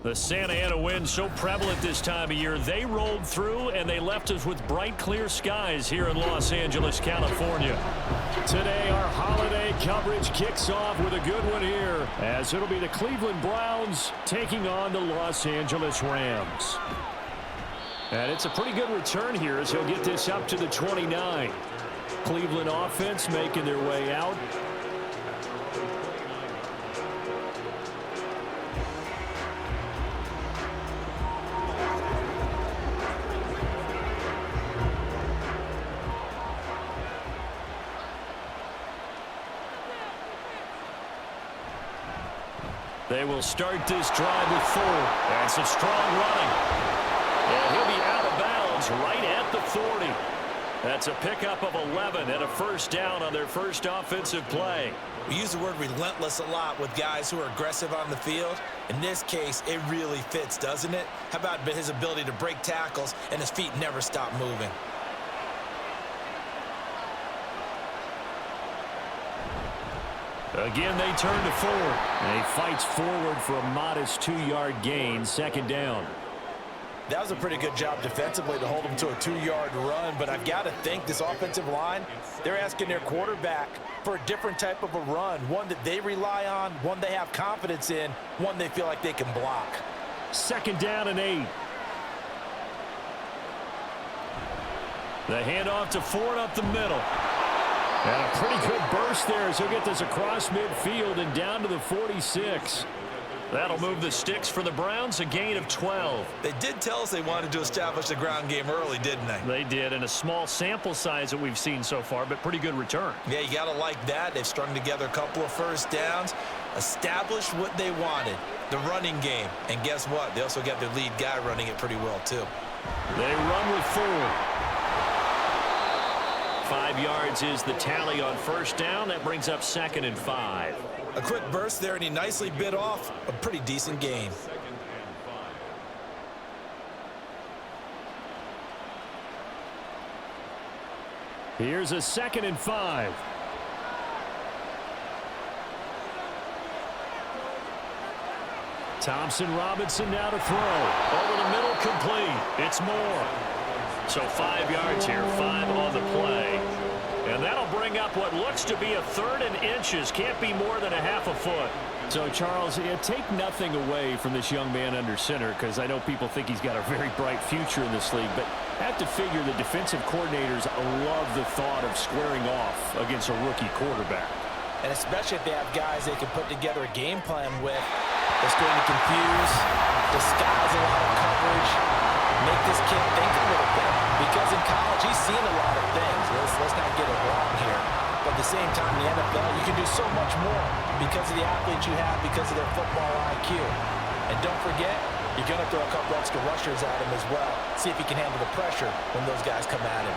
The Santa Ana wind so prevalent this time of year. They rolled through and they left us with bright, clear skies here in Los Angeles, California. Today, our holiday coverage kicks off with a good one here, as it'll be the Cleveland Browns taking on the Los Angeles Rams. And it's a pretty good return here as he'll get this up to the 29. Cleveland offense making their way out. They will start this drive with 4. And some strong running. And he'll be out of bounds right at the 40. That's a pickup of 11 and a first down on their first offensive play. We use the word relentless a lot with guys who are aggressive on the field. In this case, it really fits, doesn't it? How about his ability to break tackles and his feet never stop moving? Again, they turn to 4. And he fights forward for a modest 2-yard gain, second down. That was a pretty good job defensively to hold him to a 2-yard run, but I've got to think this offensive line, they're asking their quarterback for a different type of a run, one that they rely on, one they have confidence in, one they feel like they can block. Second down and 8. The handoff to Ford up the middle. And a pretty good burst there as he'll get this across midfield and down to the 46. That'll move the sticks for the Browns, a gain of 12. They did tell us they wanted to establish the ground game early, didn't they? They did, and a small sample size that we've seen so far, but pretty good return. Yeah, you got to like that. They've strung together a couple of first downs, established what they wanted, the running game. And guess what? They also got their lead guy running it pretty well, too. They run with 4. 5 yards is the tally on first down. That brings up 2nd and 5. A quick burst there, and he nicely bit off a pretty decent gain. Here's a 2nd and 5. Thompson Robinson now to throw. Over the middle, complete. It's Moore. So 5 yards here, 5 on the play. And that'll bring up what looks to be a 3rd and inches. Can't be more than a half a foot. So, Charles, take nothing away from this young man under center, because I know people think he's got a very bright future in this league, but I have to figure the defensive coordinators love the thought of squaring off against a rookie quarterback. And especially if they have guys they can put together a game plan with that's going to confuse, disguise a lot of coverage, make this kid think a little bit. Because in college, he's seen a lot of things. Let's not get it wrong here. But at the same time, in the NFL, you can do so much more because of the athletes you have, because of their football IQ. And don't forget, you're going to throw a couple extra rushers at him as well. See if he can handle the pressure when those guys come at him.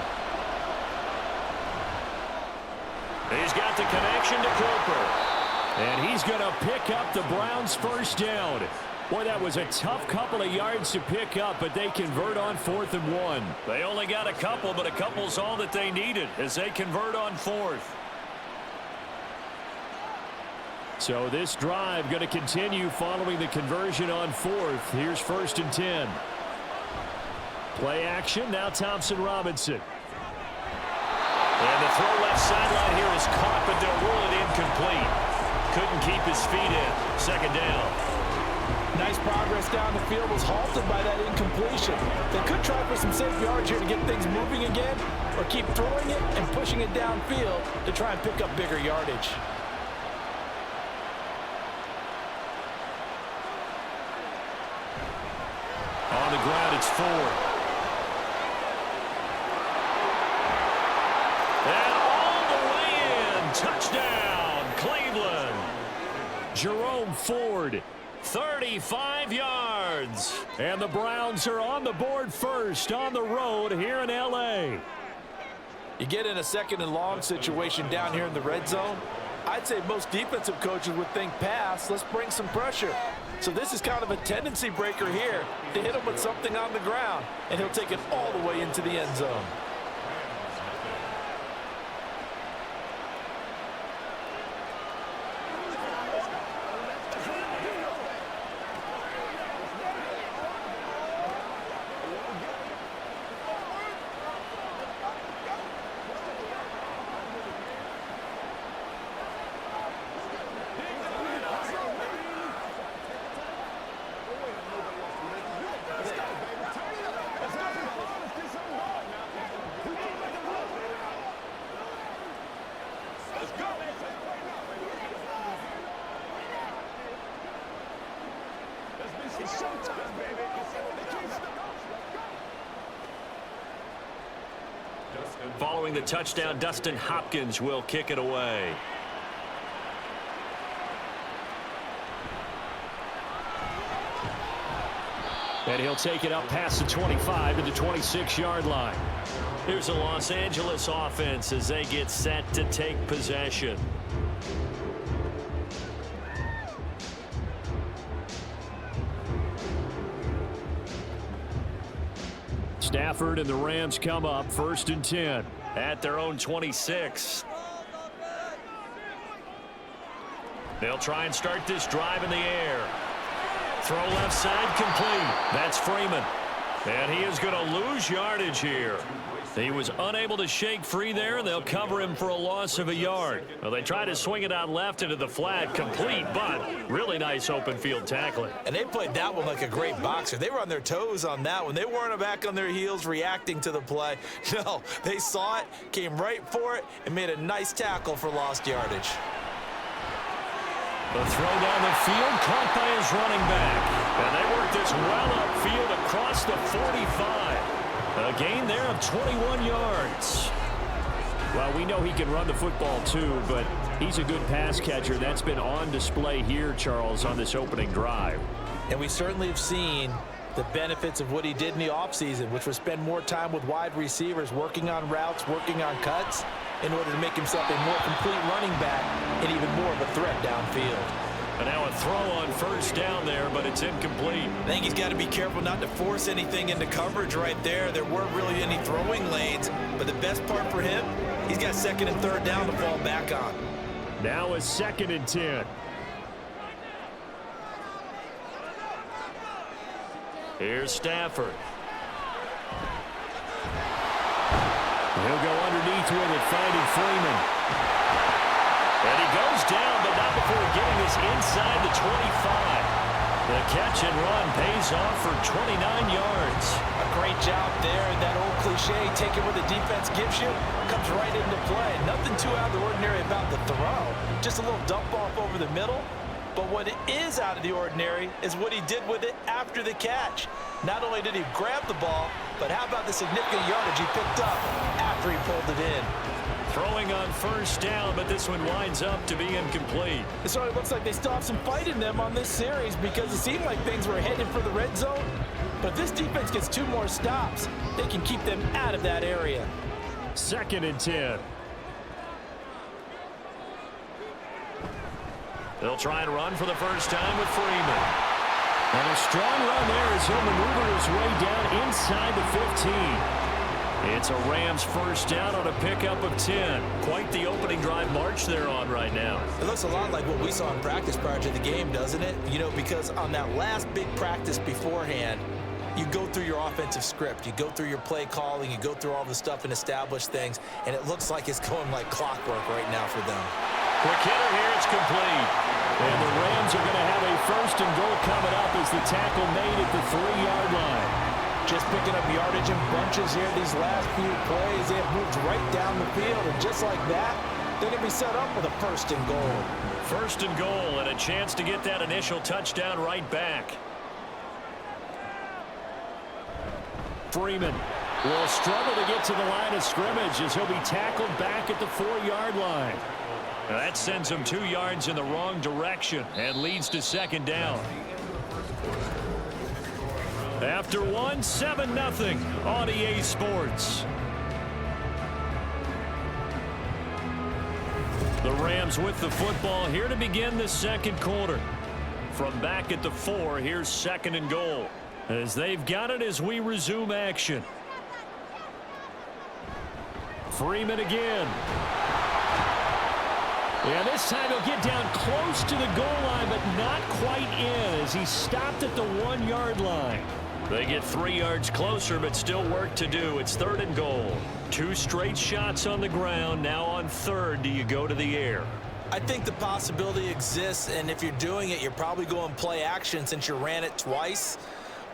He's got the connection to Cooper. And he's going to pick up the Browns' first down. Boy, that was a tough couple of yards to pick up, but they convert on 4th and 1. They only got a couple, but a couple's all that they needed as they convert on 4th. So this drive going to continue following the conversion on 4th. Here's 1st and 10. Play action, now Thompson Robinson. And the throw left sideline here is caught, but they'll rule it incomplete. Couldn't keep his feet in. 2nd down. Nice progress down the field, was halted by that incompletion. They could try for some safe yards here to get things moving again, or keep throwing it and pushing it downfield to try and pick up bigger yardage. On the ground, it's Ford. And all the way in. Touchdown, Cleveland. Jerome Ford. 35 yards. And the Browns are on the board first on the road here in L.A. You get in a 2nd and long situation down here in the red zone, I'd say most defensive coaches would think pass, let's bring some pressure. So this is kind of a tendency breaker here to hit him with something on the ground, and he'll take it all the way into the end zone. Following the touchdown, Dustin Hopkins will kick it away. And he'll take it up past the 25 to the 26-yard line. Here's a Los Angeles offense as they get set to take possession. Stafford and the Rams come up 1st and 10 at their own 26. They'll try and start this drive in the air. Throw left side complete. That's Freeman. And he is going to lose yardage here. He was unable to shake free there, and they'll cover him for a loss of a yard. Well, they try to swing it out left into the flat, complete, but really nice open field tackling. And they played that one like a great boxer. They were on their toes on that one. They weren't back on their heels reacting to the play. No, they saw it, came right for it, and made a nice tackle for lost yardage. The throw down the field, caught by his running back. And they work this well upfield across the 45. A gain there of 21 yards. Well, we know he can run the football too, but he's a good pass catcher. That's been on display here, Charles, on this opening drive. And we certainly have seen the benefits of what he did in the offseason, which was spend more time with wide receivers, working on routes, working on cuts, in order to make himself a more complete running back and even more of a threat downfield. And now a throw on 1st down there, but it's incomplete. I think he's got to be careful not to force anything into coverage right there. There weren't really any throwing lanes, but the best part for him, he's got 2nd and 3rd down to fall back on. Now a 2nd and 10. Here's Stafford. He'll go underneath with it, finding Freeman. And he goes down, but not before getting us inside the 25. The catch and run pays off for 29 yards. A great job there. That old cliche, take it where the defense gives you, comes right into play. Nothing too out of the ordinary about the throw. Just a little dump off over the middle. But what is out of the ordinary is what he did with it after the catch. Not only did he grab the ball, but how about the significant yardage he picked up after he pulled it in. Throwing on 1st down, but this one winds up to be incomplete. It sort of looks like they still have some fight in them on this series because it seemed like things were headed for the red zone. But if this defense gets 2 more stops, they can keep them out of that area. 2nd and 10. They'll try and run for the 1st time with Freeman. And a strong run there as he'll maneuver his way down inside the 15. It's a Rams 1st down on a pickup of 10. Quite the opening drive march they're on right now. It looks a lot like what we saw in practice prior to the game, doesn't it? You know, because on that last big practice beforehand, you go through your offensive script. You go through your play calling. You go through all the stuff and establish things. And it looks like it's going like clockwork right now for them. Quick hitter here. It's complete. And the Rams are going to have a 1st and goal coming up as the tackle made at the 3-yard line. Just picking up yardage in bunches here these last few plays. They have moved right down the field, and just like that, they're going to be set up with a 1st and goal. 1st and goal, and a chance to get that initial touchdown right back. Freeman will struggle to get to the line of scrimmage as he'll be tackled back at the 4-yard line. Now that sends him 2 yards in the wrong direction and leads to 2nd down. After 7-0 on EA Sports. The Rams with the football here to begin the 2nd quarter. From back at the 4, here's 2nd and goal. As they've got it as we resume action. Freeman again. Yeah, this time he'll get down close to the goal line, but not quite in as he stopped at the 1-yard line. They get 3 yards closer, but still work to do. It's 3rd and goal. 2 straight shots on the ground. Now on 3rd, do you go to the air? I think the possibility exists, and if you're doing it, you're probably going play action since you ran it twice.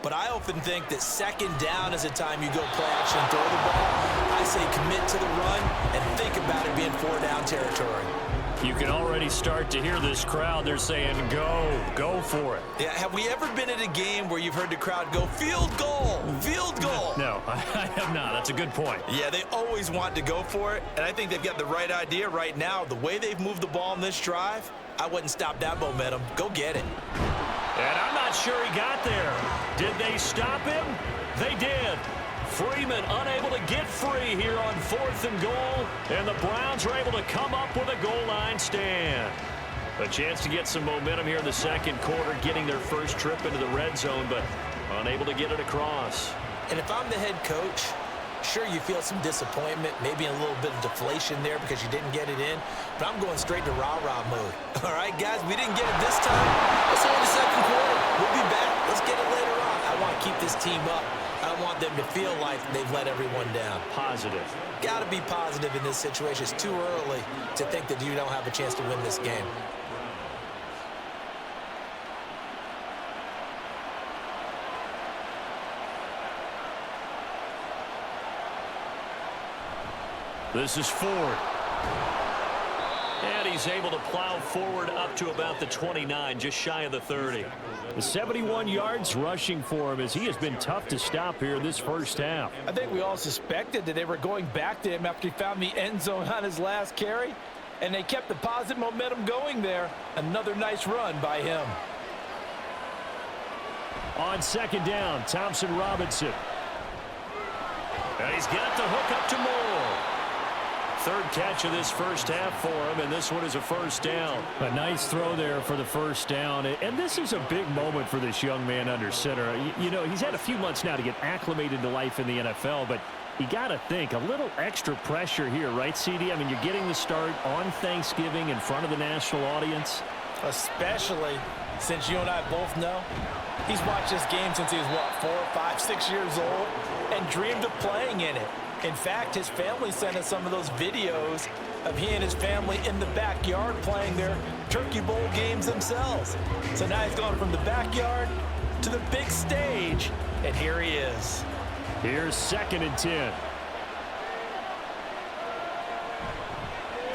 But I often think that 2nd down is the time you go play action and throw the ball. I say commit to the run and think about it being 4-down territory. You can already start to hear this crowd. They're saying, go for it. Yeah, have we ever been at a game where you've heard the crowd go, field goal, field goal? No, I have not. That's a good point. Yeah, they always want to go for it, and I think they've got the right idea right now. The way they've moved the ball in this drive, I wouldn't stop that momentum. Go get it. And I'm not sure he got there. Did they stop him? They did. Freeman unable to get free here on 4th and goal, and the Browns are able to come up with a goal line stand. A chance to get some momentum here in the second quarter, getting their first trip into the red zone, but unable to get it across. And if I'm the head coach, sure, you feel some disappointment, maybe a little bit of deflation there because you didn't get it in, but I'm going straight to rah-rah mode. All right, guys, we didn't get it this time. Let's go in the second quarter. We'll be back. Let's get it later on. I want to keep this team up. I don't want them to feel like they've let everyone down. Positive. Got to be positive in this situation. It's too early to think that you don't have a chance to win this game. This is Ford. And he's able to plow forward up to about the 29, just shy of the 30. The 71 yards rushing for him as he has been tough to stop here in this first half. I think we all suspected that they were going back to him after he found the end zone on his last carry, and they kept the positive momentum going there. Another nice run by him. On second down, Thompson Robinson. And he's got the hook up to Moore. Third catch of this first half for him, and this one is a first down. A nice throw there for the first down. And this is a big moment for this young man under center. You know, he's had a few months now to get acclimated to life in the NFL, but you got to think a little extra pressure here, right, CD? I mean, you're getting the start on Thanksgiving in front of the national audience. Especially since you and I both know he's watched this game since he was, what, 4, 5, 6 years old and dreamed of playing in it. In fact, his family sent us some of those videos of he and his family in the backyard playing their Turkey Bowl games themselves. So now he's gone from the backyard to the big stage, and here he is. Here's 2nd and 10.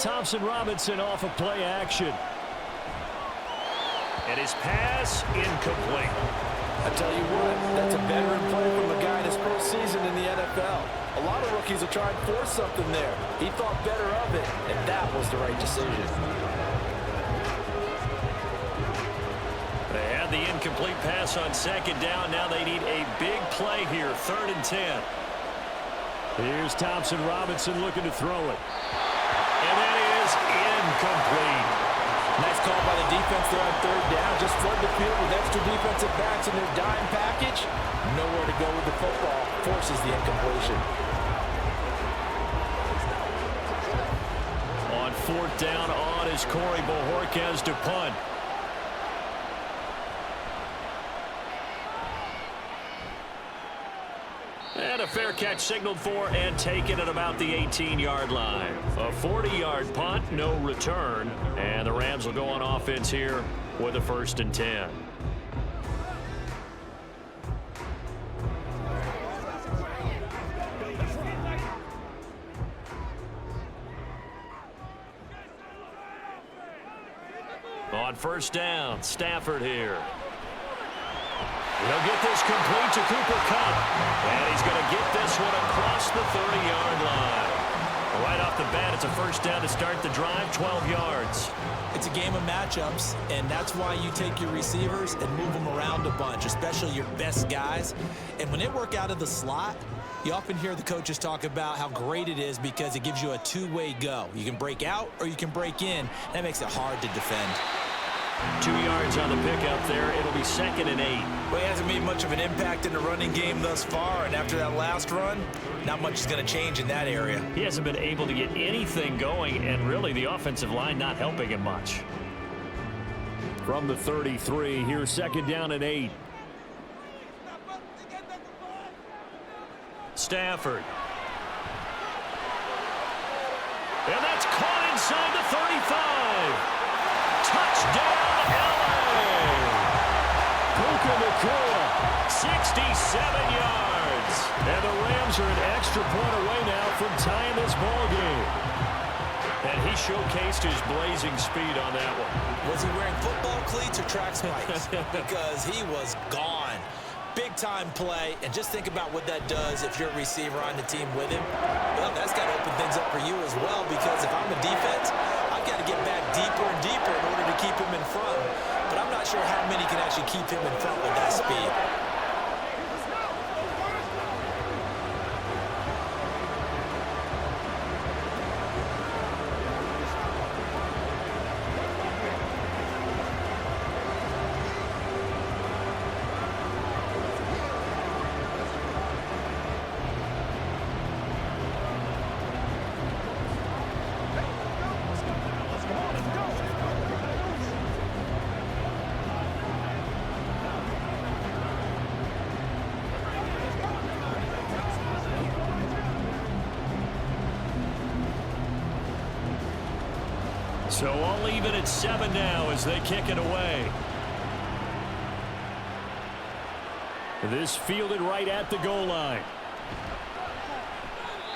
Thompson Robinson off of play action. And his pass incomplete. I tell you what, that's a veteran play from a guy in his first season in the NFL. A lot of rookies will try and force something there. He thought better of it, and that was the right decision. They had the incomplete pass on second down. Now they need a big play here, 3rd and 10. Here's Thompson Robinson looking to throw it. And that is incomplete. Nice call by the defense there on 3rd down. Just flood the field with extra defensive backs in their dime package. Nowhere to go with the football. Forces the incompletion. On 4th down on is Corey Bojorquez to punt. And a fair catch signaled for and taken at about the 18-yard line. A 40-yard punt, no return. And the Rams will go on offense here with a 1st and 10. On 1st down, Stafford here. He'll get this complete to Cooper Kupp. And he's going to get this one across the 30-yard line. Right off the bat, it's a 1st down to start the drive, 12 yards. It's a game of matchups, and that's why you take your receivers and move them around a bunch, especially your best guys. And when they work out of the slot, you often hear the coaches talk about how great it is because it gives you a two-way go. You can break out or you can break in. That makes it hard to defend. 2 yards on the pickup there. It'll be 2nd and 8. Well, he hasn't made much of an impact in the running game thus far, and after that last run, not much is going to change in that area. He hasn't been able to get anything going, and really the offensive line not helping him much. From the 33, here's 2nd down and 8. Stafford. And that's caught inside the 35. Touchdown, L.A. Puka Nacua, 67 yards. And the Rams are an extra point away now from tying this ball game. And he showcased his blazing speed on that one. Was he wearing football cleats or track spikes? Because he was gone. Big-time play, and just think about what that does if you're a receiver on the team with him. Well, that's got to open things up for you as well, because if I'm a defense, I've got to get back deeper and deeper in order to keep him in front. But I'm not sure how many can actually keep him in front with that speed. So all even at 7 now as they kick it away. This fielded right at the goal line.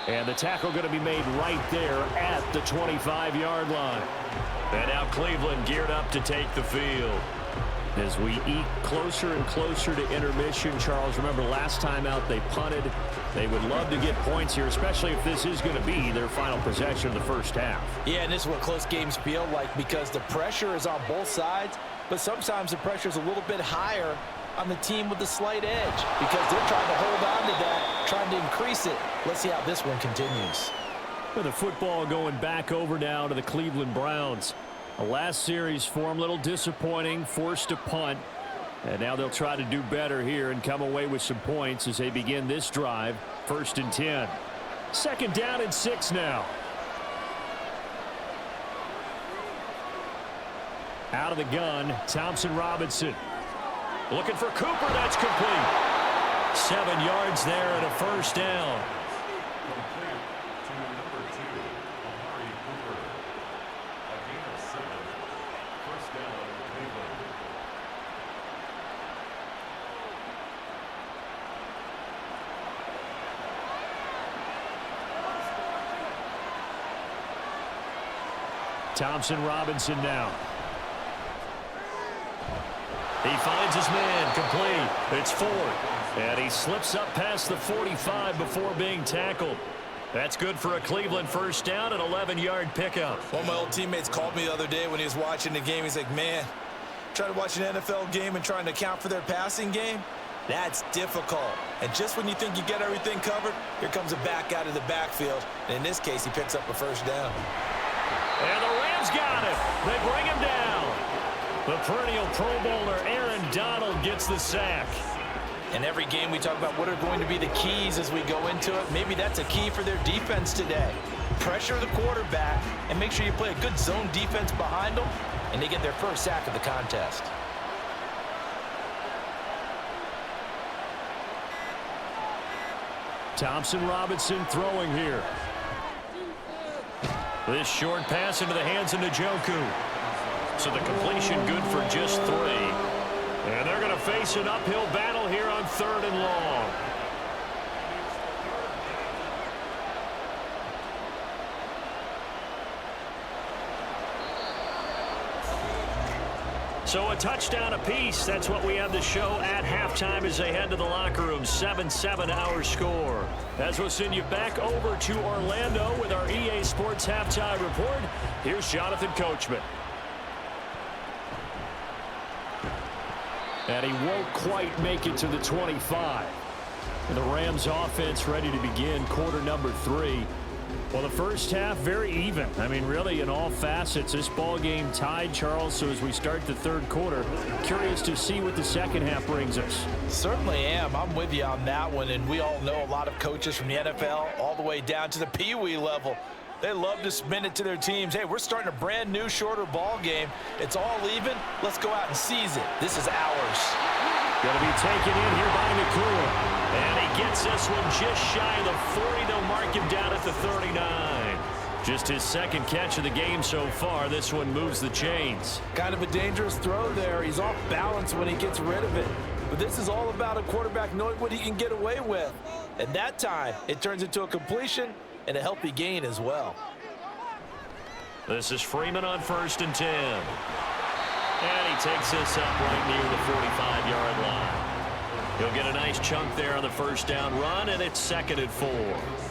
And the tackle going to be made right there at the 25-yard line. And now Cleveland geared up to take the field. As we eke closer and closer to intermission, Charles, remember last time out they punted. They would love to get points here, especially if this is going to be their final possession of the first half. Yeah, and this is what close games feel like, because the pressure is on both sides, but sometimes the pressure is a little bit higher on the team with the slight edge, because they're trying to hold on to that, trying to increase it. Let's see how this one continues. With the football going back over now to the Cleveland Browns. The last series for them, a little disappointing, forced to punt. And now they'll try to do better here and come away with some points as they begin this drive. 1st and 10. 2nd down and 6 now. Out of the gun, Thompson Robinson. Looking for Cooper, that's complete. 7 yards there and a 1st down. Thompson Robinson now. He finds his man, complete. It's Ford. And he slips up past the 45 before being tackled. That's good for a Cleveland 1st down, an 11-yard pickup. One of my old teammates called me the other day when he was watching the game. He's like, man, trying to watch an NFL game and trying to account for their passing game, that's difficult. And just when you think you get everything covered, here comes a back out of the backfield. And in this case, he picks up a 1st down. And the Rams got him. They bring him down. The perennial Pro Bowler Aaron Donald gets the sack. In every game we talk about what are going to be the keys as we go into it. Maybe that's a key for their defense today. Pressure the quarterback and make sure you play a good zone defense behind them, and they get their 1st sack of the contest. Thompson Robinson throwing here. This short pass into the hands of Njoku. So the completion good for just 3. And they're going to face an uphill battle here on 3rd and long. So a touchdown apiece. That's what we have to show at halftime as they head to the locker room. 7-7 our score. As we'll send you back over to Orlando with our EA Sports halftime report. Here's Jonathan Coachman. And he won't quite make it to the 25. And the Rams offense ready to begin quarter number 3. Well, the first half, very even. I mean, really, in all facets, this ball game tied, Charles. So as we start the 3rd quarter, curious to see what the second half brings us. Certainly am. I'm with you on that one. And we all know a lot of coaches from the NFL all the way down to the Pee Wee level. They love to spin it to their teams. Hey, we're starting a brand new, shorter ball game. It's all even. Let's go out and seize it. This is ours. Going to be taken in here by McCool. And he gets this one just shy of the 40. They'll mark him down at the 39. Just his 2nd catch of the game so far. This one moves the chains. Kind of a dangerous throw there. He's off balance when he gets rid of it. But this is all about a quarterback knowing what he can get away with. And that time, it turns into a completion and a healthy gain as well. This is Freeman on 1st and 10. And he takes this up right near the 45-yard line. He'll get a nice chunk there on the first down run, and it's 2nd and 4.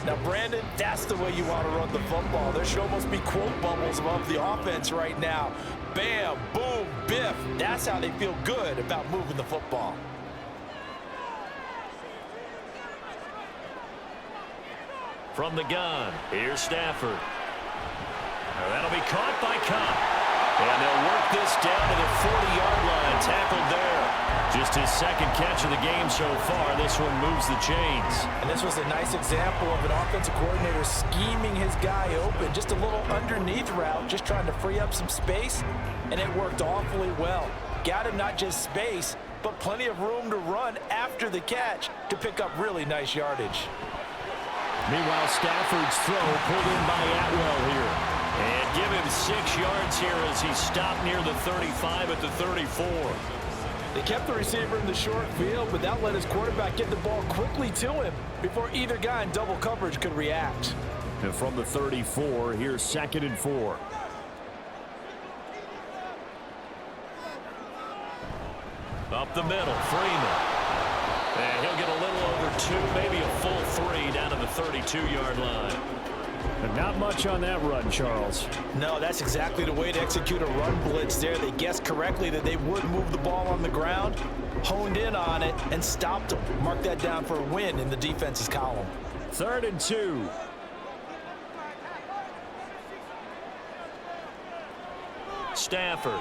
Now, Brandon, that's the way you want to run the football. There should almost be quote bubbles above the offense right now. Bam, boom, biff. That's how they feel good about moving the football. From the gun, here's Stafford. Now that'll be caught by Cup. And they'll work this down to the 40-yard line. Tackled there. Just his 2nd catch of the game so far. This one moves the chains. And this was a nice example of an offensive coordinator scheming his guy open. Just a little underneath route, just trying to free up some space. And it worked awfully well. Got him not just space, but plenty of room to run after the catch to pick up really nice yardage. Meanwhile, Stafford's throw pulled in by Atwell here. And give him 6 yards here as he stopped near the 35 at the 34. They kept the receiver in the short field, but that let his quarterback get the ball quickly to him before either guy in double coverage could react. And from the 34, here's 2nd and 4. Up the middle, Freeman. And he'll get a little over 2, maybe a full 3 down to the 32-yard line. And not much on that run, Charles. No, that's exactly the way to execute a run blitz there. They guessed correctly that they would move the ball on the ground, honed in on it, and stopped them. Mark that down for a win in the defense's column. 3rd and 2. Stafford.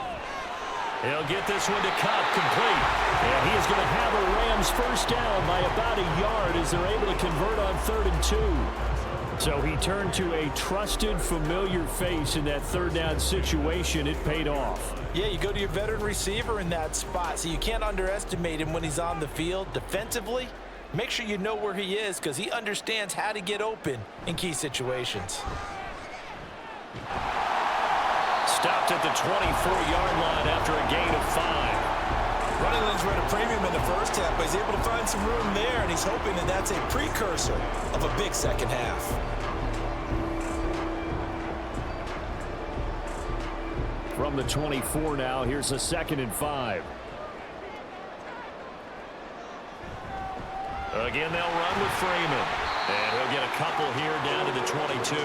He'll get this one to Cup, complete. And he is going to have a Rams first down by about a yard as they're able to convert on 3rd and 2. So he turned to a trusted, familiar face in that 3rd down situation. It paid off. Yeah, you go to your veteran receiver in that spot, so you can't underestimate him when he's on the field. Defensively, make sure you know where he is because he understands how to get open in key situations. Stopped at the 24-yard line after a gain of 5. Running lanes were at a premium in the first half, but he's able to find some room there, and he's hoping that that's a precursor of a big second half. From the 24 now, here's a 2nd and 5. Again, they'll run with Freeman. And he'll get a couple here down to the 22.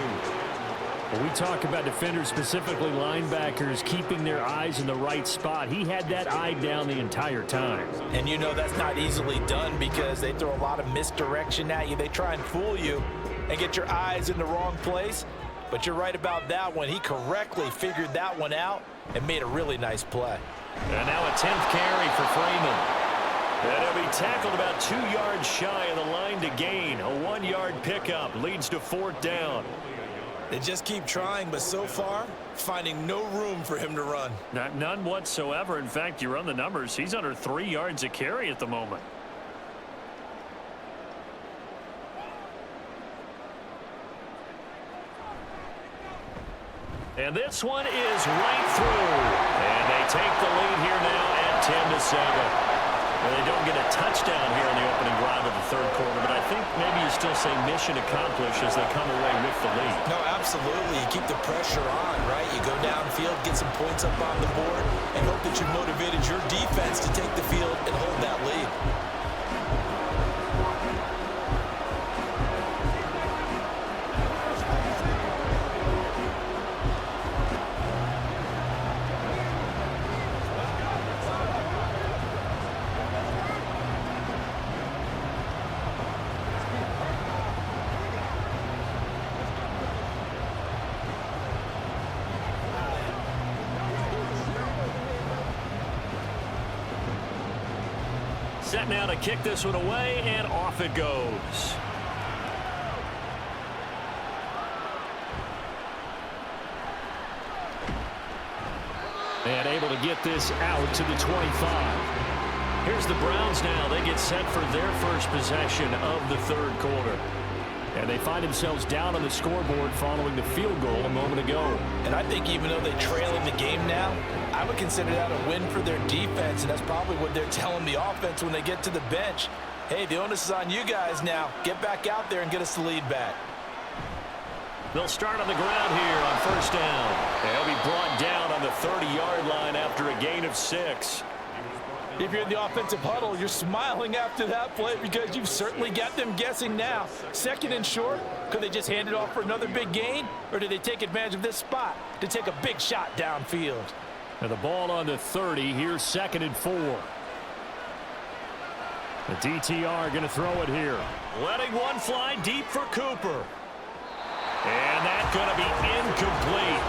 When we talk about defenders, specifically linebackers, keeping their eyes in the right spot, he had that eye down the entire time. And you know that's not easily done because they throw a lot of misdirection at you. They try and fool you and get your eyes in the wrong place. But you're right about that one. He correctly figured that one out and made a really nice play. And now a 10th carry for Freeman. And he'll be tackled about 2 yards shy of the line to gain. A 1-yard pickup leads to 4th down. They just keep trying, but so far, finding no room for him to run. None whatsoever. In fact, you run the numbers. He's under 3 yards a carry at the moment. And this one is right through. And they take the lead here now at 10-7. Well, they don't get a touchdown here in the opening drive of the 3rd quarter, but I think maybe you still say mission accomplished as they come away with the lead. No, absolutely. You keep the pressure on, right? You go downfield, get some points up on the board, and hope that you motivated your defense to take the field and hold that lead. Set now to kick this one away, and off it goes. And able to get this out to the 25. Here's the Browns now. They get set for their first possession of the 3rd quarter. And they find themselves down on the scoreboard following the field goal a moment ago. And I think even though they trail in the game now, I would consider that a win for their defense, and that's probably what they're telling the offense when they get to the bench. Hey, the onus is on you guys now. Get back out there and get us the lead back. They'll start on the ground here on first down. And he'll be brought down on the 30-yard line after a gain of 6. If you're in the offensive huddle, you're smiling after that play because you've certainly got them guessing now. Second and short, could they just hand it off for another big gain? Or do they take advantage of this spot to take a big shot downfield? And the ball on the 30. Here's 2nd and 4. The DTR going to throw it here. Letting one fly deep for Cooper. And that's going to be incomplete.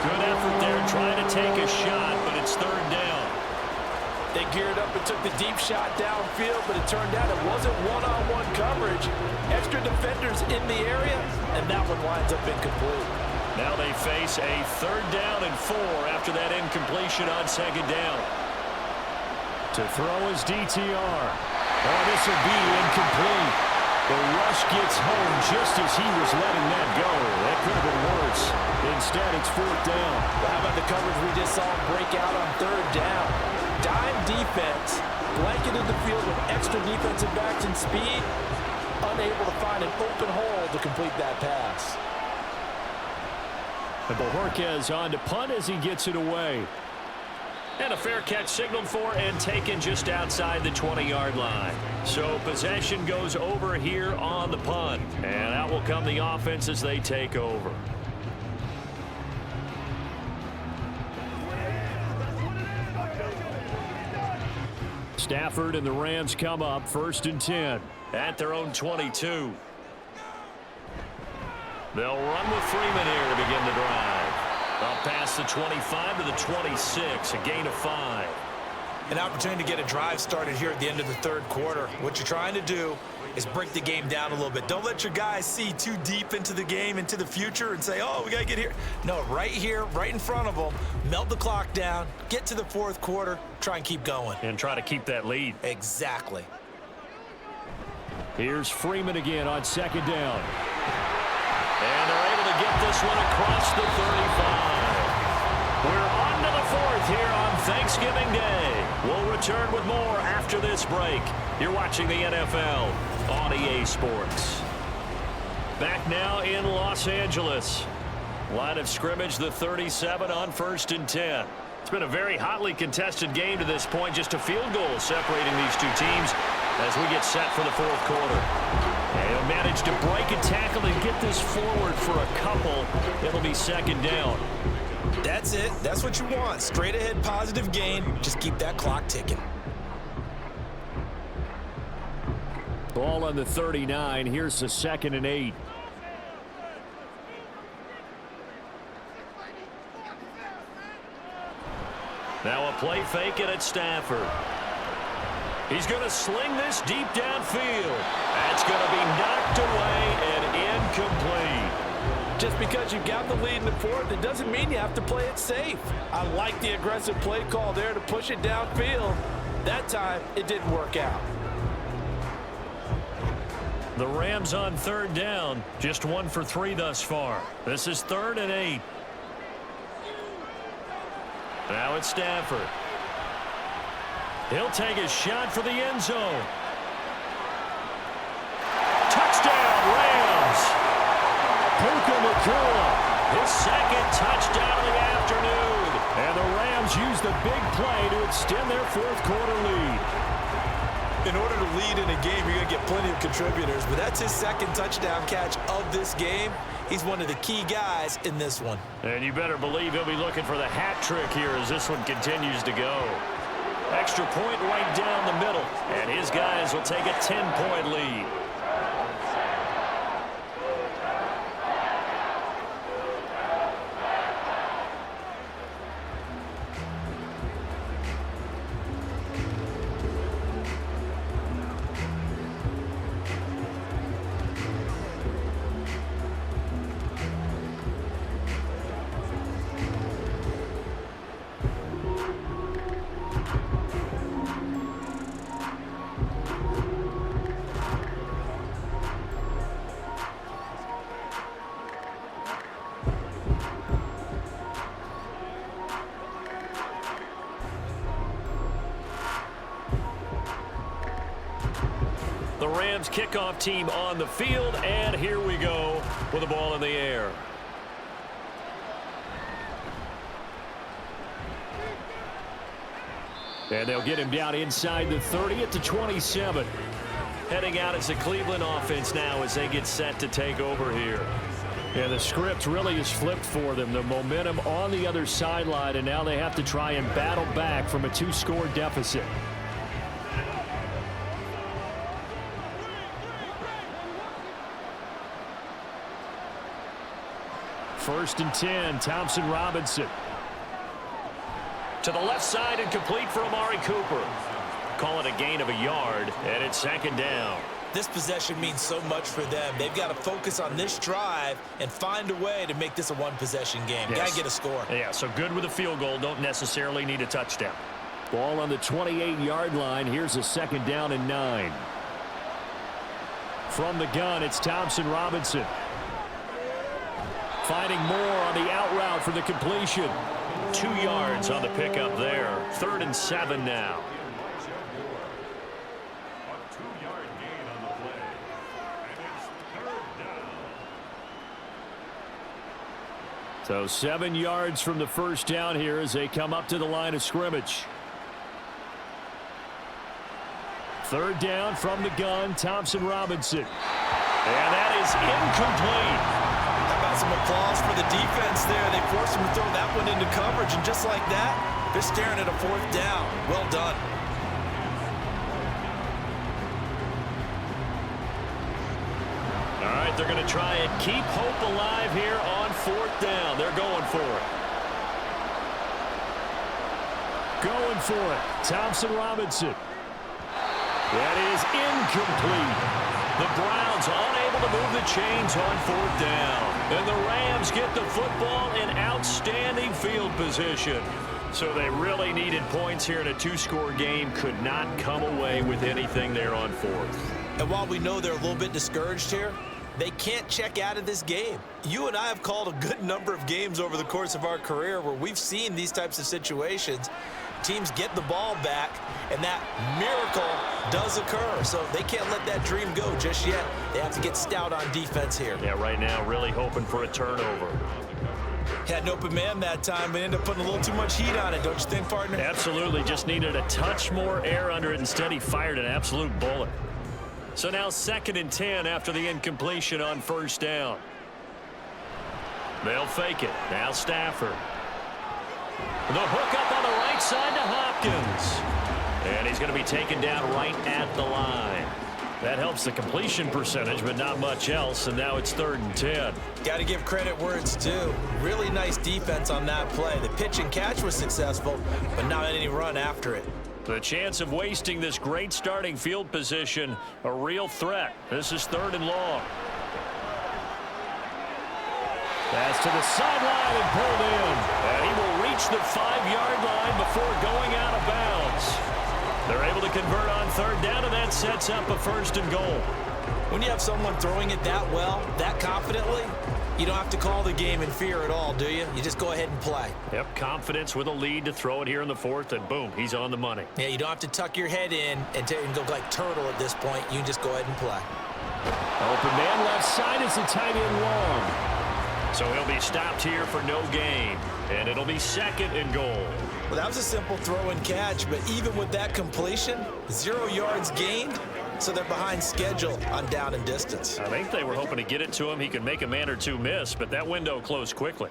Good effort there trying to take a shot, but it's 3rd down. They geared up and took the deep shot downfield, but it turned out it wasn't one-on-one coverage. Extra defenders in the area, and that one winds up incomplete. Now they face a 3rd down and 4 after that incompletion on 2nd down. To throw is DTR. Oh, this will be incomplete. The rush gets home just as he was letting that go. That could have been worse. Instead, it's 4th down. Well, how about the coverage we just saw break out on 3rd down? Dime defense, blanketed the field with extra defensive backs and speed, unable to find an open hole to complete that pass. And Bojorquez on to punt as he gets it away. And a fair catch signaled for and taken just outside the 20-yard line. So possession goes over here on the punt. And out will come the offense as they take over. Stafford and the Rams come up 1st and 10. At their own 22. They'll run with Freeman here to begin the drive. Up past the 25 to the 26, a gain of 5. An opportunity to get a drive started here at the end of the 3rd quarter. What you're trying to do is break the game down a little bit. Don't let your guys see too deep into the game, into the future, and say, oh, we got to get here. No, right here, right in front of them, melt the clock down, get to the 4th quarter, try and keep going. And try to keep that lead. Exactly. Here's Freeman again on 2nd down. And they're able to get this one across the 35. We're on to the 4th here on Thanksgiving Day. We'll return with more after this break. You're watching the NFL on EA Sports. Back now in Los Angeles. Line of scrimmage, the 37 on 1st and 10. It's been a very hotly contested game to this point. Just a field goal separating these two teams as we get set for the 4th quarter. And he'll manage to break a tackle and get this forward for a couple. It'll be 2nd down. That's it. That's what you want. Straight ahead positive gain. Just keep that clock ticking. Ball on the 39. Here's the 2nd and 8. Now a play fake it at Stafford. He's going to sling this deep downfield. That's going to be knocked away and incomplete. Just because you got the lead in the 4th, it doesn't mean you have to play it safe. I like the aggressive play call there to push it downfield. That time, it didn't work out. The Rams on 3rd down, just 1 for 3 thus far. This is 3rd and 8. Now it's Stafford. He'll take a shot for the end zone. Touchdown, Rams! Puka Nacua, His 2nd touchdown of the afternoon. and the Rams use the big play to extend their 4th quarter lead. In order to lead in a game, you're going to get plenty of contributors, but that's his 2nd touchdown catch of this game. He's one of the key guys in this one. And you better believe he'll be looking for the hat trick here as this one continues to go. Extra point right down the middle, and his guys will take a 10-point lead. The Rams kickoff team on the field, and here we go with the ball in the air. And they'll get him down inside the 30 at the 27. Heading out as the Cleveland offense now as they get set to take over here. Yeah, the script really is flipped for them. The momentum on the other sideline, and now they have to try and battle back from a 2-score deficit. First and 10, Thompson Robinson. To the left side and complete for Amari Cooper. Call it a gain of a yard, and it's second down. This possession means so much for them. They've got to focus on this drive and find a way to make this a one-possession game. Yes. Got to get a score. Yeah, so good with a field goal. Don't necessarily need a touchdown. Ball on the 28-yard line. Here's a second down and 9. From the gun, it's Thompson Robinson. Finding more on the out route for the completion. 2 yards on the pickup there. 3rd and 7 now. So 7 yards from the first down here as they come up to the line of scrimmage. 3rd down from the gun, Thompson Robinson. And that is incomplete. How about some applause for the defense there? They forced him to throw that one into coverage, and just like that, they're staring at a 4th down. Well done. All right, they're going to try and keep hope alive here on 4th down. They're going for it. Going for it. Thompson Robinson. That is incomplete. The Browns unable to move the chains on 4th down. And the Rams get the football in outstanding field position. So they really needed points here in a 2-score game. Could not come away with anything there on 4th. And while we know they're a little bit discouraged here, they can't check out of this game. You and I have called a good number of games over the course of our career where we've seen these types of situations. Teams get the ball back, and that miracle does occur. So they can't let that dream go just yet. They have to get stout on defense here. Yeah, right now really hoping for a turnover. Had an open man that time, but ended up putting a little too much heat on it, don't you think, partner? Absolutely, just needed a touch more air under it. Instead, he fired an absolute bullet. So now 2nd and 10 after the incompletion on 1st down. They'll fake it. Now Stafford. The hook up on the right side to Hopkins. And he's going to be taken down right at the line. That helps the completion percentage, but not much else, and now it's 3rd and 10. Got to give credit where it's due. Really nice defense on that play. The pitch and catch was successful, but not any run after it. The chance of wasting this great starting field position, a real threat. This is 3rd and long. Pass to the sideline and pulled in. And he will reach the 5-yard line before going out of bounds. They're able to convert on 3rd down, and that sets up a 1st and goal. When you have someone throwing it that well, that confidently, you don't have to call the game in fear at all, do you? You just go ahead and play. Yep, confidence with a lead to throw it here in the 4th, and boom, he's on the money. Yeah, you don't have to tuck your head in and go like turtle at this point. You can just go ahead and play. Open man left side is the tight end long. So he'll be stopped here for no gain, and it'll be 2nd and goal. Well, that was a simple throw and catch, but even with that completion, 0 yards gained, so they're behind schedule on down and distance. I think they were hoping to get it to him. He could make a man or two miss, but that window closed quickly.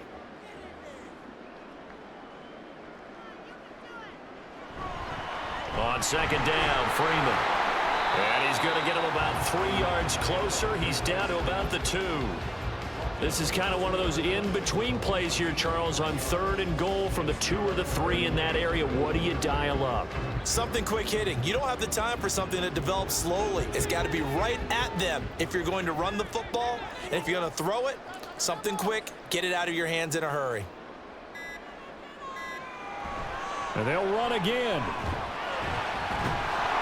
On 2nd down, Freeman. And he's going to get him about 3 yards closer. He's down to about the 2. This is kind of one of those in-between plays here, Charles, on 3rd and goal from the 2 or the 3 in that area. What do you dial up? Something quick hitting. You don't have the time for something that develops slowly. It's got to be right at them if you're going to run the football. And if you're going to throw it, something quick, get it out of your hands in a hurry. And they'll run again.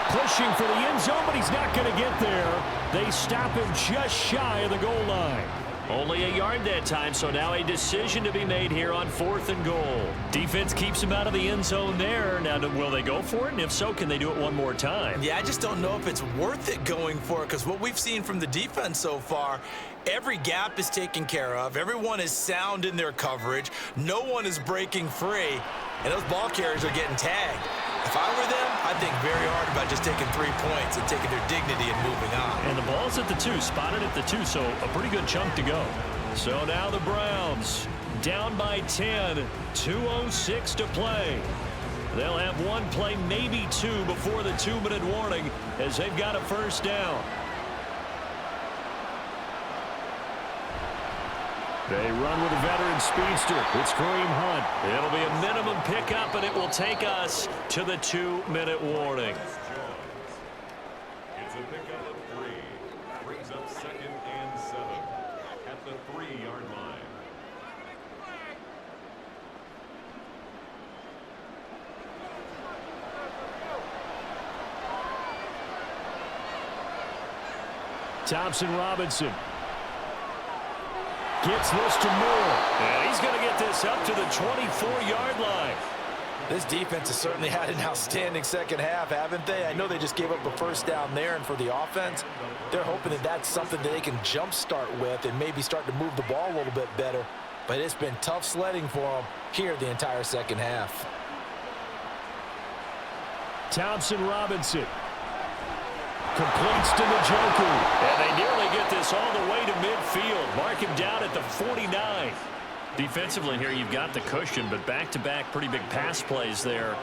Pushing for the end zone, but he's not going to get there. They stop him just shy of the goal line. Only a yard that time, so now a decision to be made here on 4th and goal. Defense keeps him out of the end zone there. Now, will they go for it? And if so, can they do it one more time? Yeah, I just don't know if it's worth it going for it, because what we've seen from the defense so far, every gap is taken care of. Everyone is sound in their coverage. No one is breaking free, and those ball carriers are getting tagged. If I were them, I'd think very hard about just taking 3 points and taking their dignity and moving on. And the ball's at the 2, spotted at the 2, so a pretty good chunk to go. So now the Browns down by 10, 2:06 to play. They'll have one play, maybe two, before the 2-minute warning as they've got a first down. They run with a veteran speedster. It's Kareem Hunt. It'll be a minimum pickup, and it will take us to the 2-minute warning. It's a pickup of 3. Brings up 2nd and 7 at the 3-yard line. Thompson Robinson gets this to Moore. And he's going to get this up to the 24-yard line. This defense has certainly had an outstanding second half, haven't they? I know they just gave up a first down there, and for the offense, they're hoping that that's something that they can jumpstart with and maybe start to move the ball a little bit better. But it's been tough sledding for them here the entire second half. Thompson Robinson completes to Njoku. And they nearly get this all the way to midfield. Mark him down at the 49. Defensively here, you've got the cushion, but back-to-back pretty big pass plays there.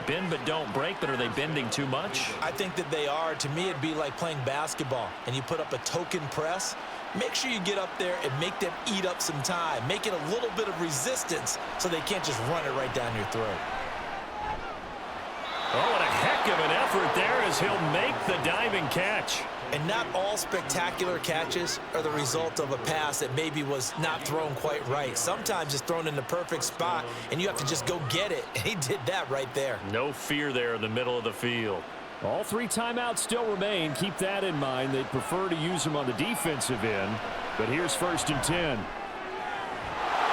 Bend but don't break, but are they bending too much? I think that they are. To me, it'd be like playing basketball, and you put up a token press. Make sure you get up there and make them eat up some time. Make it a little bit of resistance so they can't just run it right down your throat. Oh, and a heck of an effort there as he'll make the diving catch. And not all spectacular catches are the result of a pass that maybe was not thrown quite right. Sometimes it's thrown in the perfect spot, and you have to just go get it. And he did that right there. No fear there in the middle of the field. All 3 timeouts still remain. Keep that in mind. They'd prefer to use them on the defensive end. But here's 1st and 10.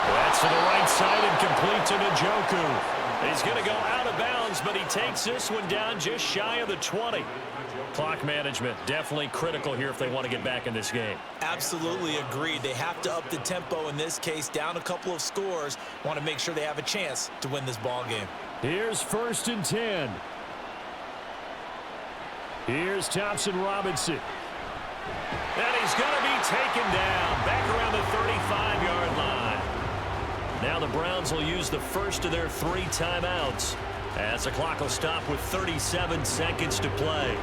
That's to the right side and complete to Njoku. He's going to go out of bounds, but he takes this one down just shy of the 20. Clock management definitely critical here if they want to get back in this game. Absolutely agreed. They have to up the tempo in this case, down a couple of scores. Want to make sure they have a chance to win this ball game. Here's 1st and 10. Here's Thompson Robinson. And he's going to be taken down back around the 35-yard line. Now the Browns will use the first of their 3 timeouts as the clock will stop with 37 seconds to play.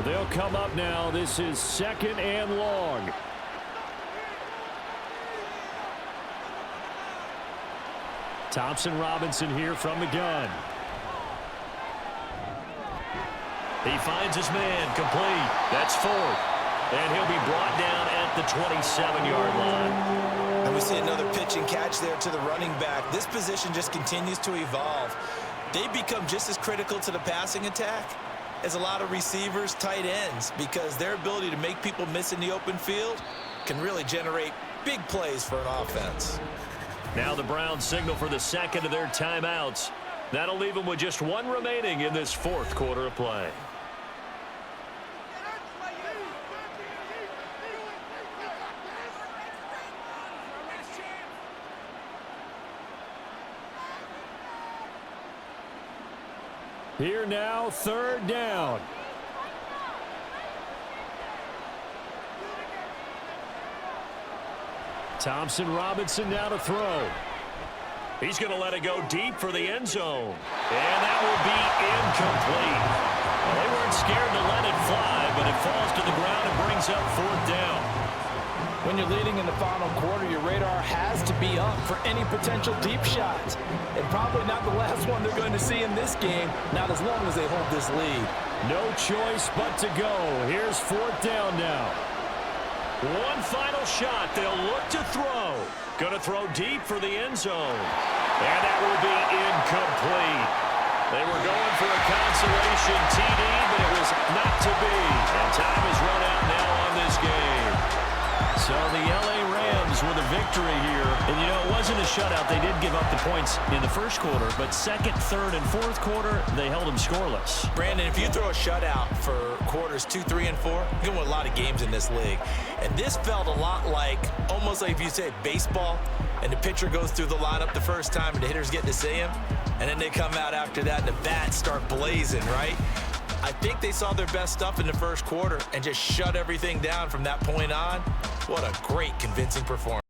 They'll come up now. This is 2nd and long. Thompson Robinson here from the gun. He finds his man complete. That's 4th. And he'll be brought down at the 27-yard line. And we see another pitch and catch there to the running back. This position just continues to evolve. They become just as critical to the passing attack as a lot of receivers, tight ends, because their ability to make people miss in the open field can really generate big plays for an offense. Now the Browns signal for the 2nd of their timeouts. That'll leave them with just 1 remaining in this 4th quarter of play. Here now, 3rd down. Thompson Robinson now to throw. He's going to let it go deep for the end zone. And that will be incomplete. Well, they weren't scared to let it fly, but it falls to the ground and brings up 4th down. When you're leading in the final quarter, your radar has to be up for any potential deep shots. And probably not the last one they're going to see in this game, not as long as they hold this lead. No choice but to go. Here's 4th down now. One final shot. They'll look to throw. Going to throw deep for the end zone. And that will be incomplete. They were going for a consolation TD, but it was not to be. And time has run out now on this game. So the L.A. Rams with a victory here. And, you know, it wasn't a shutout. They did give up the points in the first quarter, but second, third, and fourth quarter, they held them scoreless. Brandon, if you throw a shutout for quarters 2, 3, and 4, you're going to win a lot of games in this league. And this felt a lot like, almost like if you say baseball, and the pitcher goes through the lineup the first time, and the hitters get to see him, and then they come out after that, and the bats start blazing, right? I think they saw their best stuff in the first quarter and just shut everything down from that point on. What a great, convincing performance.